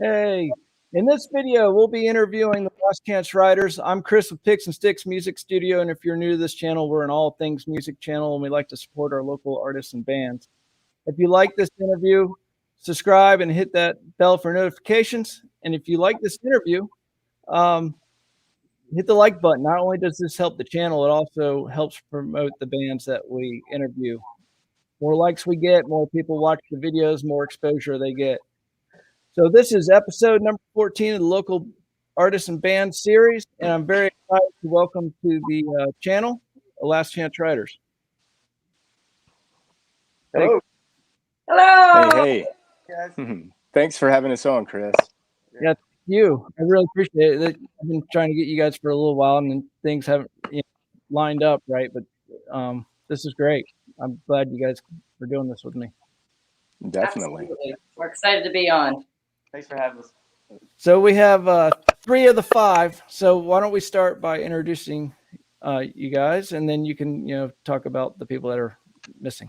Hey, in this video, we'll be interviewing the Last Chance Writers. I'm Chris with Picks and Sticks Music Studio, and if you're new to this channel, we're an all things music channel, and we like to support our local artists and bands. If you like this interview, subscribe and hit that bell for notifications. And if you like this interview, um, hit the like button. Not only does this help the channel, it also helps promote the bands that we interview. More likes we get, more people watch the videos, more exposure they get. So this is episode number 14 of the Local Artists and Band series, and I'm very excited to welcome to the channel, the Last Chance Writers. Hello. Hello. Hey. Thanks for having us on, Chris. Yeah, thank you. I really appreciate it. I've been trying to get you guys for a little while, and things haven't lined up right, but this is great. I'm glad you guys are doing this with me. Definitely. Absolutely. We're excited to be on. Thanks for having us. So we have 3 of the 5. So why don't we start by introducing you guys, and then you can talk about the people that are missing.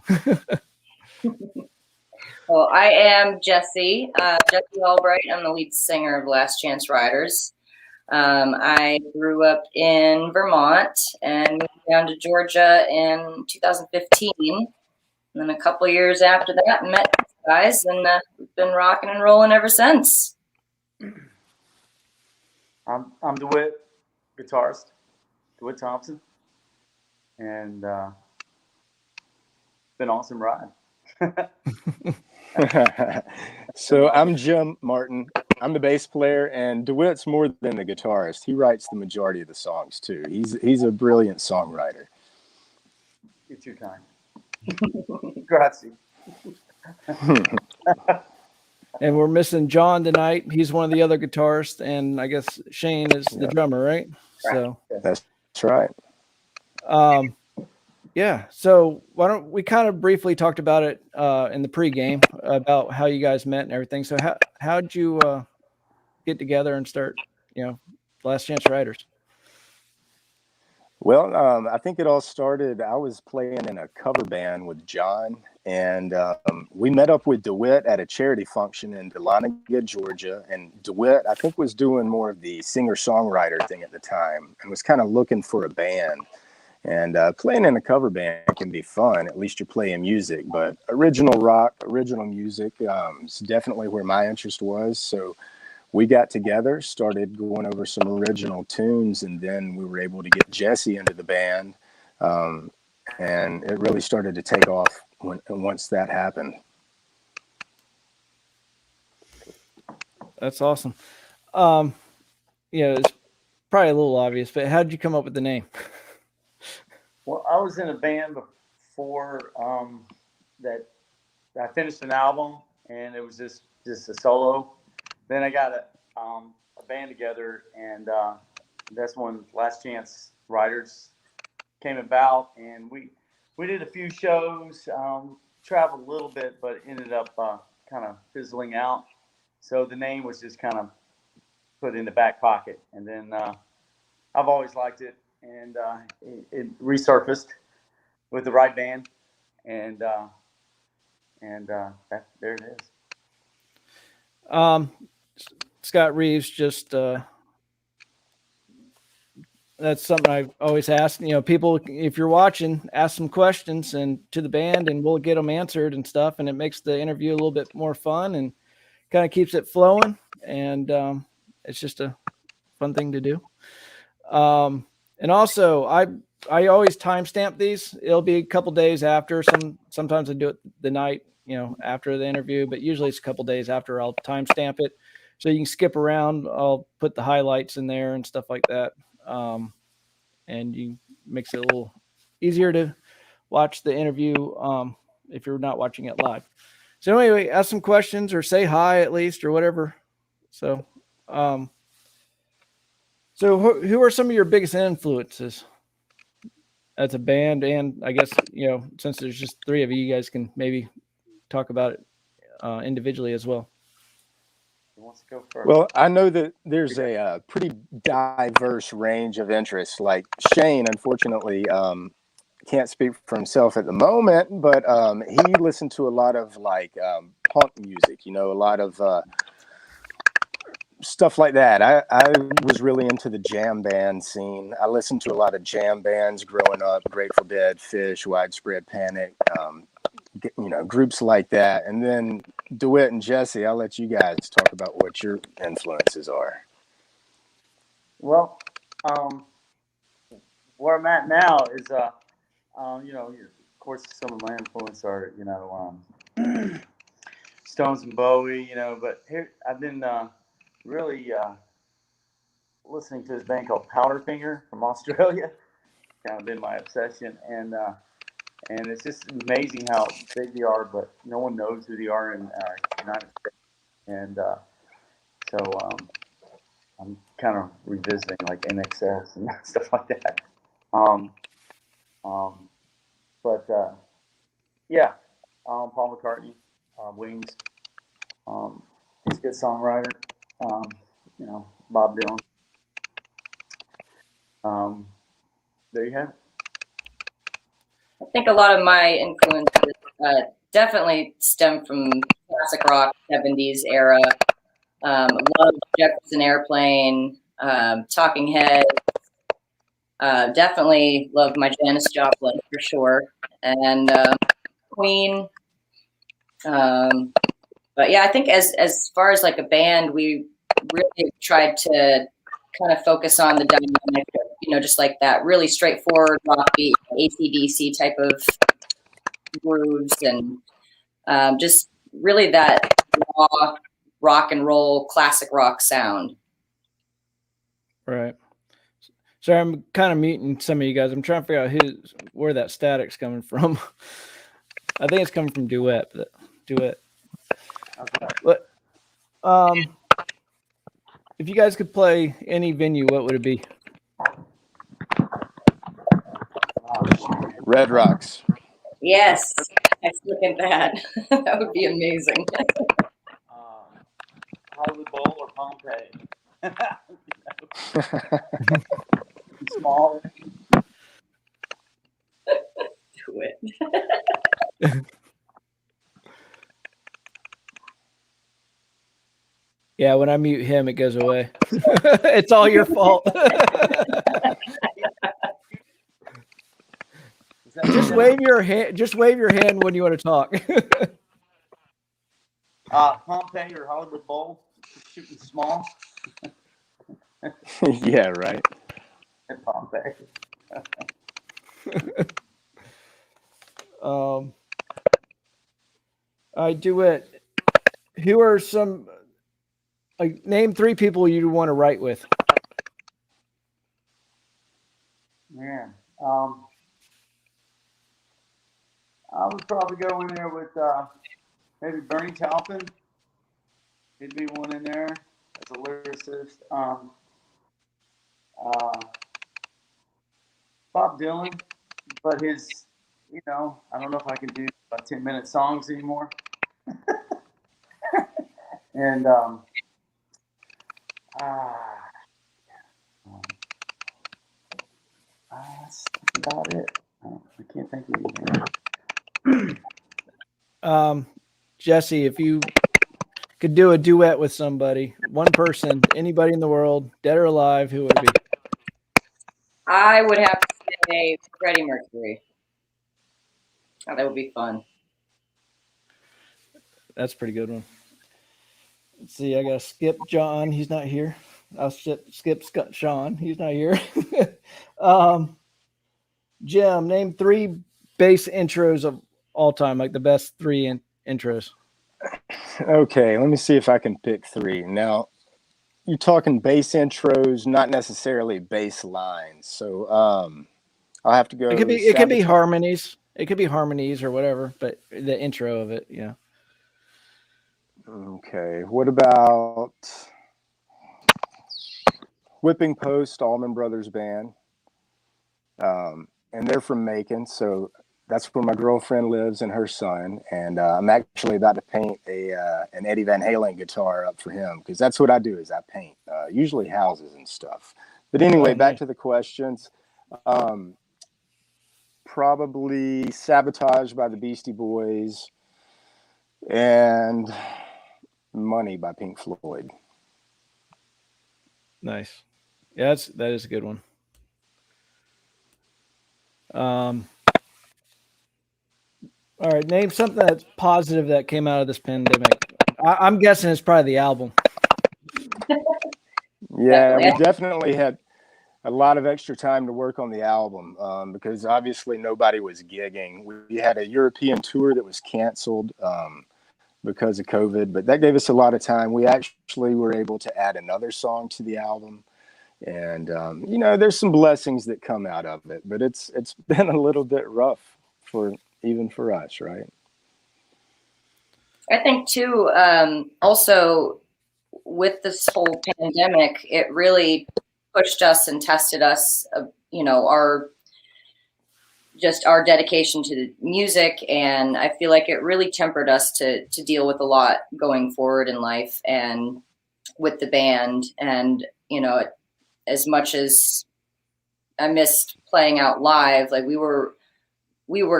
Well, I am Jessie. Jessie Albright. I'm the lead singer of Last Chance Writers. I grew up in Vermont and moved down to Georgia in 2015. And then a couple of years after that, met you guys, and we've been rocking and rolling ever since. I'm Dewitt, guitarist, Dewitt Thompson, and been an awesome ride. So I'm Jim Martin. I'm the bass player, and DeWitt's more than the guitarist. He writes the majority of the songs too. He's a brilliant songwriter. You're too kind. Grazie. And we're missing John tonight. He's one of the other guitarists, and I guess Shane is the drummer, right? So that's right. Yeah. So why don't we kind of briefly talked about it in the pregame about how you guys met and everything. So how'd you get together and start, Last Chance Writers? Well, I think it all started, I was playing in a cover band with John, and we met up with DeWitt at a charity function in Dahlonega, Georgia. And DeWitt, I think, was doing more of the singer-songwriter thing at the time and was kind of looking for a band. And playing in a cover band can be fun. At least you're playing music. But original rock, original music is definitely where my interest was. So we got together, started going over some original tunes, and then we were able to get Jessie into the band. And it really started to take off once that happened. That's awesome. It's probably a little obvious, but how did you come up with the name? Well, I was in a band before that. I finished an album, and it was just a solo. Then I got a band together, and that's when Last Chance Writers came about. And we did a few shows, traveled a little bit, but ended up kind of fizzling out. So the name was just kind of put in the back pocket. And then I've always liked it, and it resurfaced with the right band, and there it is. Scott Reeves just that's something I've always asked. People, if you're watching, ask some questions and to the band, and we'll get them answered and stuff. And it makes the interview a little bit more fun and kind of keeps it flowing. And it's just a fun thing to do. And also, I always timestamp these. It'll be a couple days after. Sometimes I do it the night, after the interview, but usually it's a couple days after. I'll timestamp it so you can skip around. I'll put the highlights in there and stuff like that. And you makes it a little easier to watch the interview if you're not watching it live. So anyway, ask some questions or say hi at least or whatever. So, who are some of your biggest influences as a band? And I guess, since there's just 3 of you, you guys can maybe talk about it individually as well. Who wants to go first? Well, I know that there's a pretty diverse range of interests. Like Shane, unfortunately, can't speak for himself at the moment, but he listened to a lot of punk music, a lot of stuff like that. I was really into the jam band scene. I listened to a lot of jam bands growing up, Grateful Dead, Fish, Widespread Panic, groups like that. And then Dewitt and Jessie, I'll let you guys talk about what your influences are. Well, where I'm at now is, of course, some of my influence are, Stones and Bowie, but here I've been really listening to this band called Powderfinger from Australia. Kind of been my obsession, and it's just amazing how big they are, but no one knows who they are in United States, and so I'm kind of revisiting like NXS and stuff like that. But yeah, Paul McCartney, Wings. He's a good songwriter. Bob Dylan. There you have it. I think a lot of my influences definitely stem from classic rock, 70s era. Love Jefferson Airplane, Talking Heads. Definitely love my Janis Joplin for sure, and Queen. But yeah, I think as far as like a band, we really tried to kind of focus on the dynamic, just like that really straightforward rock beat, AC/DC type of grooves, and just really that raw rock and roll, classic rock sound. Right. Sorry, I'm kind of muting some of you guys. I'm trying to figure out where that static's coming from. I think it's coming from Duet. Duet. Okay. But if you guys could play any venue, what would it be? Red Rocks. Yes, I second that. That would be amazing. Hollywood Bowl or Pompeii? Small. Do it. Yeah, when I mute him, it goes away. It's all your fault. Just wave your hand. Just wave your hand when you want to talk. Pompeii or Hollywood Bowl? Shooting small. Yeah, right. Pompeii. I do it. Who are some? Name 3 people you'd want to write with. Man, I would probably go in there with maybe Bernie Taupin. He'd be one in there as a lyricist. Bob Dylan, but his, I don't know if I can do 10-minute songs anymore. And that's about it. I can't think of anything. Jessie, if you could do a duet with somebody, one person, anybody in the world, dead or alive, who would it be? I would have to say Freddie Mercury. Oh, that would be fun. That's a pretty good one. Let's see. I got to skip John. He's not here. I'll skip Sean. He's not here. Jim, name 3 bass intros of all time, like the best 3 intros. Okay, let me see if I can pick 3. Now, you're talking bass intros, not necessarily bass lines. So I'll have to go. It could be harmonies. It could be harmonies or whatever, but the intro of it, yeah. Okay, what about Whipping Post, Allman Brothers Band? And they're from Macon, so that's where my girlfriend lives and her son. And I'm actually about to paint an Eddie Van Halen guitar up for him, because that's what I do, is I paint, usually houses and stuff. But anyway, back to the questions. Probably Sabotage by the Beastie Boys and Money by Pink Floyd. Nice. Yeah, that is a good one. All right, name something that's positive that came out of this pandemic. I'm guessing it's probably the album. Yeah, Definitely. we definitely had a lot of extra time to work on the album because obviously nobody was gigging. We had a European tour that was canceled because of COVID, but that gave us a lot of time. We actually were able to add another song to the album. And, there's some blessings that come out of it, but it's been a little bit rough even for us, right? I think too, also with this whole pandemic, it really pushed us and tested us, our dedication to the music. And I feel like it really tempered us to deal with a lot going forward in life and with the band. And, as much as I missed playing out live, like we were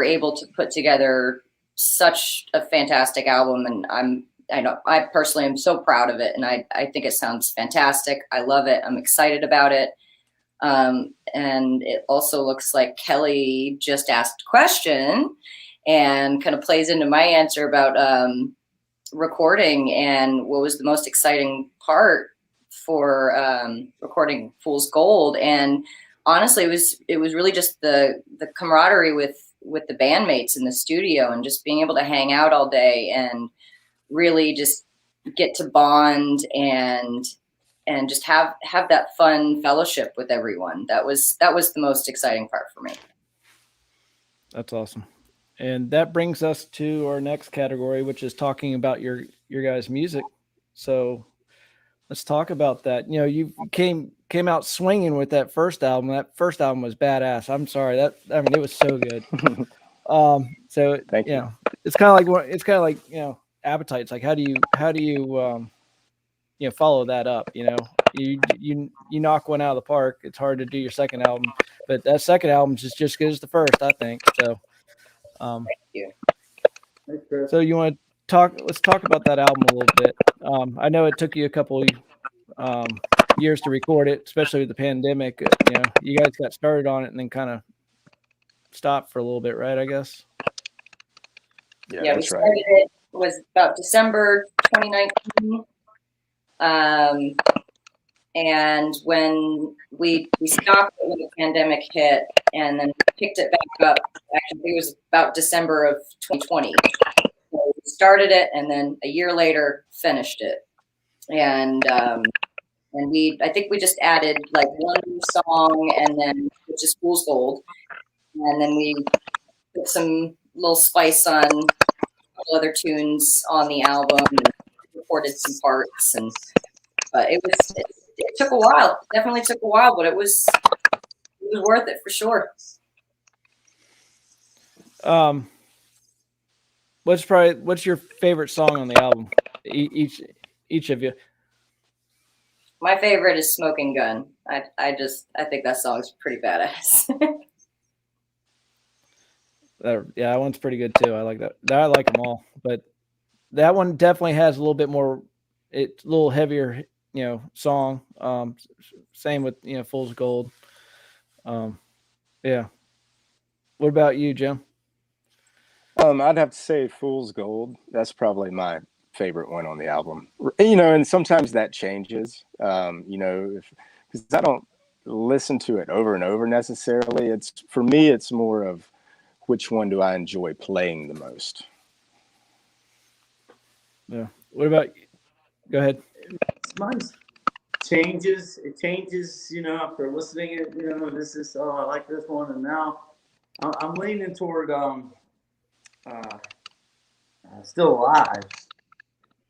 able to put together such a fantastic album, and I personally am so proud of it, and I think it sounds fantastic. I love it. I'm excited about it. And it also looks like Kelly just asked a question and kind of plays into my answer about recording and what was the most exciting part for recording Fool's Gold. And honestly, it was really just the camaraderie with the bandmates in the studio and just being able to hang out all day and really just get to bond and just have that fun fellowship with everyone. That was the most exciting part for me. That's awesome. And that brings us to our next category, which is talking about your guys' music. So let's talk about that. You came out swinging with that first album. That first album was badass. I'm sorry it was so good. So Thank you. It's kind of like Appetite. It's like how do you follow that up? You knock one out of the park. It's hard to do your second album, but that second album is just as good as the first, I think. So, Thank you. So you want to talk? Let's talk about that album a little bit. I know it took you a couple years to record it, especially with the pandemic. You guys got started on it and then kind of stopped for a little bit, right? I guess. Yeah, we started it was about December 2019. And when we stopped it when the pandemic hit, and then picked it back up, actually it was about December of 2020. So we started it, and then a year later finished it. And I think we just added like one song, and then which is Fool's Gold, and then we put some little spice on a couple other tunes on the album, and recorded some parts, but it took a while. It definitely took a while, but it was worth it for sure. What's your favorite song on the album? Each of you. My favorite is Smoking Gun. I think that song's pretty badass. That one's pretty good too. I like that. I like them all, but that one definitely has a little bit more. It's a little heavier, song. Same with Fool's Gold. Yeah. What about you, Jim? I'd have to say Fool's Gold. That's probably my favorite one on the album. And sometimes that changes. Because I don't listen to it over and over necessarily. For me, it's more of which one do I enjoy playing the most. Yeah. What about you? Go ahead. Mine changes. It changes, after listening it, this is, I like this one. And now I'm leaning toward Still Alive.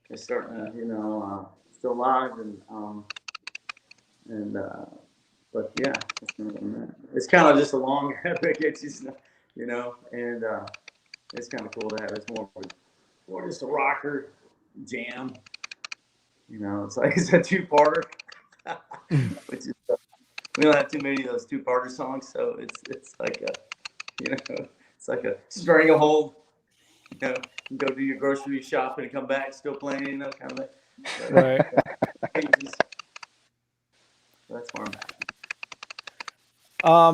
It's starting to, Still Alive. But yeah, it's kind of just a long epic. It's just, and it's kind of cool to have. It's more just a rocker jam. It's like it's a two-parter, which is we don't have too many of those two-parter songs, so it's like a it's like a stranglehold. You go do your grocery shopping and come back still playing, kind of thing. Right. that's where I'm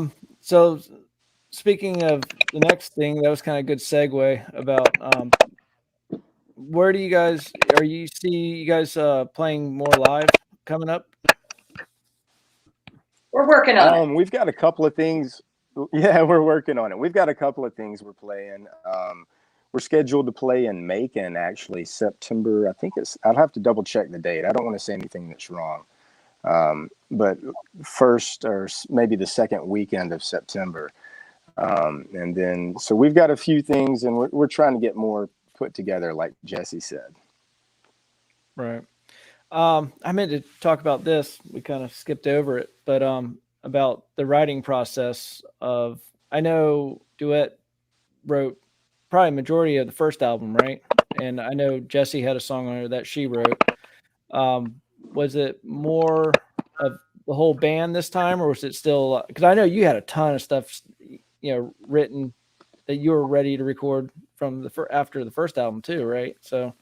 at. So speaking of the next thing, that was kind of a good segue about where do you guys playing more live coming up? We're working on it. We've got a couple of things. Yeah, we're working on it. We've got a couple of things we're playing. We're scheduled to play in Macon, actually, September. I think I'll have to double check the date. I don't want to say anything that's wrong. But first or maybe the second weekend of September. And then, so we've got a few things, and we're trying to get more put together, like Jessie said. Right. I meant to talk about this. We kind of skipped over it, but about the writing process of, I know Duet wrote probably majority of the first album, right? And I know Jessie had a song on her that she wrote. Was it more of the whole band this time, or was it still, because I know you had a ton of stuff, written that you were ready to record from after the first album too, right? So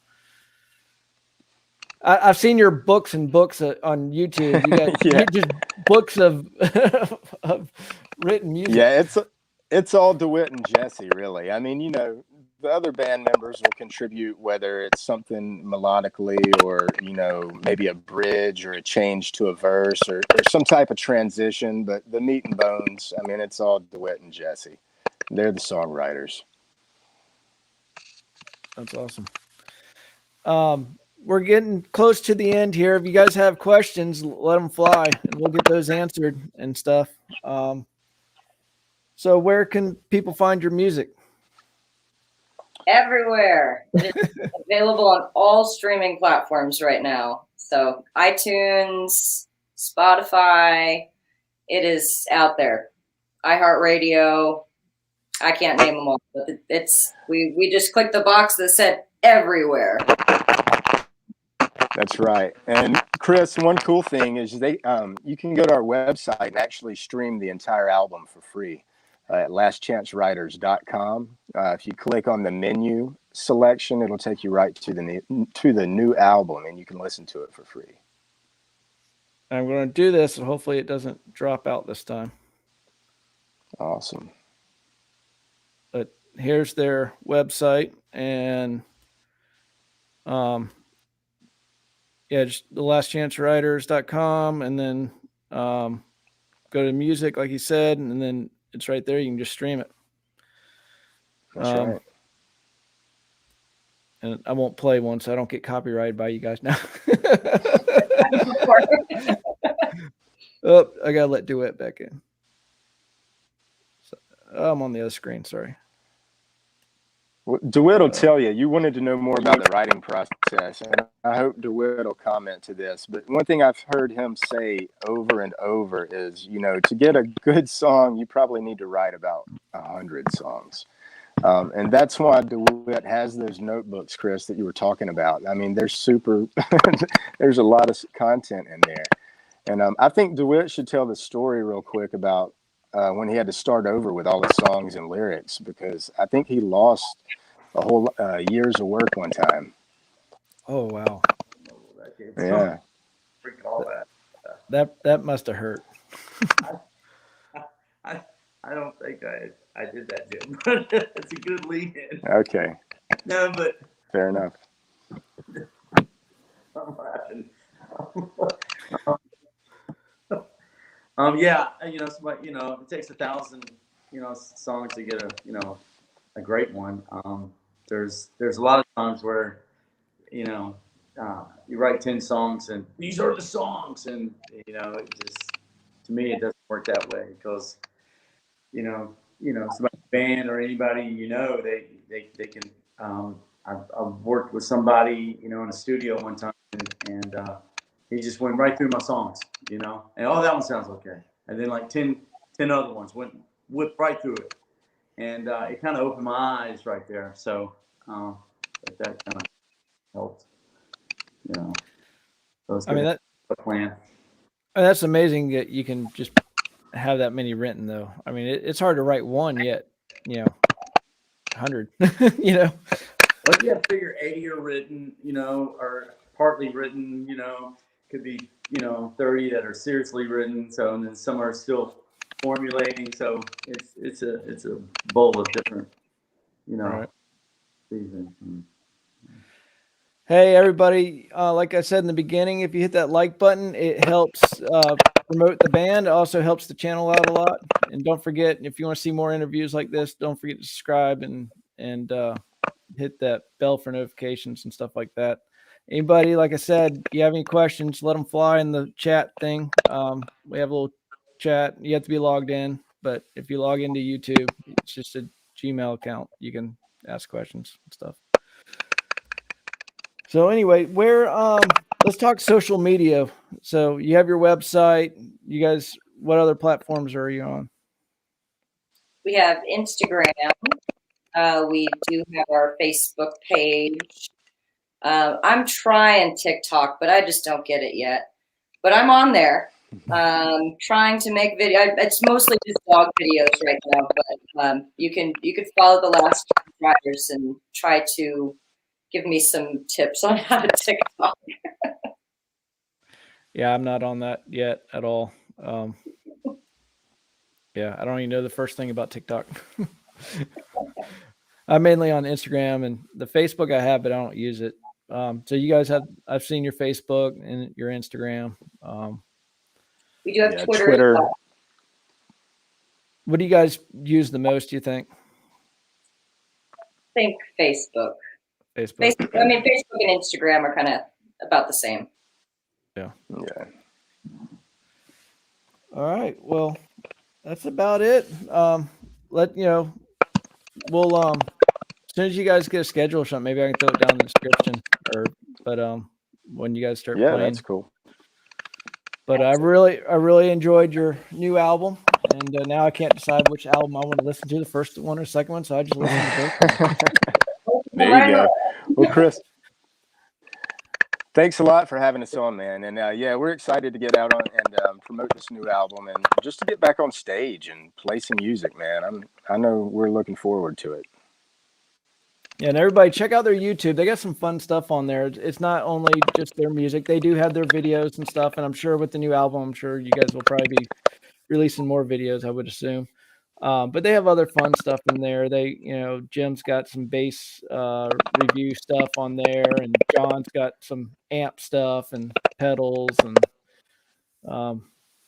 I've seen your books and books on YouTube. You got Yeah. just books of of written music. Yeah, it's all Dewitt and Jessie, really. I mean, the other band members will contribute, whether it's something melodically or, maybe a bridge or a change to a verse or some type of transition. But the meat and bones, I mean, it's all Dewitt and Jessie. They're the songwriters. That's awesome. We're getting close to the end here. If you guys have questions, let them fly and we'll get those answered and stuff. So where can people find your music? Everywhere. It's available on all streaming platforms right now. So iTunes, Spotify, it is out there. iHeartRadio. I can't name them all, but we just clicked the box that said everywhere. That's right. And Chris, one cool thing is you can go to our website and actually stream the entire album for free at lastchancewriters.com. If you click on the menu selection, it'll take you right to the new album, and you can listen to it for free. I'm going to do this, and hopefully it doesn't drop out this time. Awesome. But here's their website, and just thelastchancewriters.com, and then go to music, like you said, and then it's right there. You can just stream it. That's right. And I won't play one, so I don't get copyrighted by you guys now. Oh, I gotta let Duet back in. So, I'm on the other screen. Sorry. Well, Dewitt will tell you. You wanted to know more about the writing process, and I hope Dewitt will comment to this. But one thing I've heard him say over and over is, to get a good song, you probably need to write about 100 songs. And that's why Dewitt has those notebooks, Chris, that you were talking about. I mean, there's there's a lot of content in there. And I think Dewitt should tell the story real quick about when he had to start over with all the songs and lyrics, because I think he lost a whole years of work one time. Oh, wow. Yeah. That must have hurt. I don't think I did that, Jim. That's a good lead-in. Okay. No, but fair enough. I'm laughing. Yeah, it takes 1,000, songs to get a great one. There's a lot of times where, you write 10 songs and these are the songs, and it just, to me, it doesn't work that way, because somebody band or anybody, they can. I've worked with somebody, in a studio one time, and he just went right through my songs, and that one sounds okay, and then like 10 other ones whipped right through it, and it kind of opened my eyes right there. So that kind of helped, So I mean, a plan. That's amazing that you can just have that many written, though. I mean, it's hard to write one yet, 100, Well, you have to figure 80 are written, or partly written, could be, 30 that are seriously written. So, and then some are still formulating. So it's a bowl of different, Right. seasons. Hey, everybody. Like I said in the beginning, if you hit that like button, it helps promote the band. It also helps the channel out a lot. And don't forget, if you want to see more interviews like this, don't forget to subscribe and hit that bell for notifications and stuff like that. Anybody, like I said, you have any questions, let them fly in the chat thing. We have a little chat. You have to be logged in, but if you log into YouTube, it's just a Gmail account. You can ask questions and stuff. So anyway, let's talk social media. So you have your website. You guys, what other platforms are you on? We have Instagram. We do have our Facebook page. I'm trying TikTok, but I just don't get it yet. But I'm on there, trying to make video. It's mostly just dog videos right now. But you could follow the last riders and try to give me some tips on how to TikTok. Yeah, I'm not on that yet at all. Yeah, I don't even know the first thing about TikTok. I'm mainly on Instagram, and the Facebook I have, but I don't use it. So you guys I've seen your Facebook and your Instagram. We do have Twitter. What do you guys use the most, do you think? I think Facebook. Facebook. I mean, Facebook and Instagram are kind of about the same. Yeah. Yeah. All right. Well, that's about it. We'll as soon as you guys get a schedule or something, maybe I can throw it down in the description. But when you guys start Yeah, playing. that's cool. But I really enjoyed your new album, and now I can't decide which album I want to listen to, the first one or second one. So I just listen to both. There you go. Well, Chris, thanks a lot for having us on, man. And yeah, we're excited to get out on and promote this new album, and just to get back on stage and play some music, man. I know we're looking forward to it. Yeah, and everybody check out their YouTube. They got some fun stuff on there. It's not only just their music. They do have their videos and stuff. And I'm sure with the new album, I'm sure you guys will probably be releasing more videos, I would assume. But they have other fun stuff in there. Jim's got some bass review stuff on there, and John's got some amp stuff and pedals, and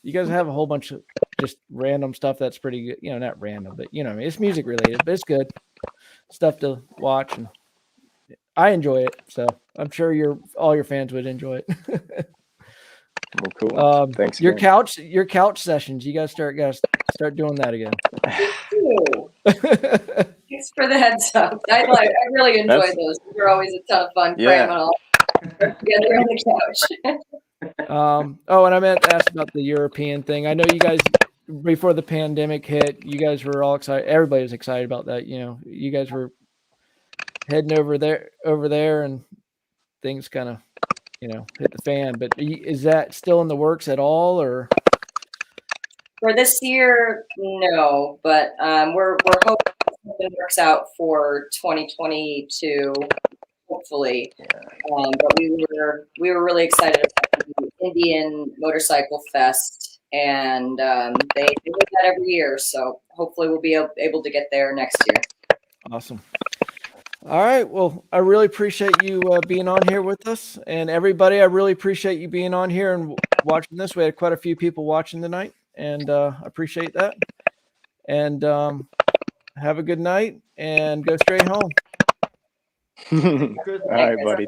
you guys have a whole bunch of just random stuff that's pretty good. Not random, but what I mean, it's music related, but it's good stuff to watch, and I enjoy it. So I'm sure all your fans would enjoy it. Well, cool. Thanks. Your couch sessions. You guys start doing that again. Thanks for the heads up. I really enjoy those. They're always a ton of fun. Yeah. Cramming all together on the couch. And I meant to ask about the European thing. I know you guys, before the pandemic hit, you guys were all excited. Everybody was excited about that. You guys were heading over there, and things kind of, hit the fan. But is that still in the works at all, or? For this year, no. But we're hoping something works out for 2022. Hopefully. But we were really excited about the Indian Motorcycle Fest, and they do that every year. So hopefully we'll be able to get there next year. Awesome. All right. Well, I really appreciate you being on here with us, and everybody, I really appreciate you being on here and watching this. We had quite a few people watching tonight, and I appreciate that. And have a good night, and go straight home. All right, buddy.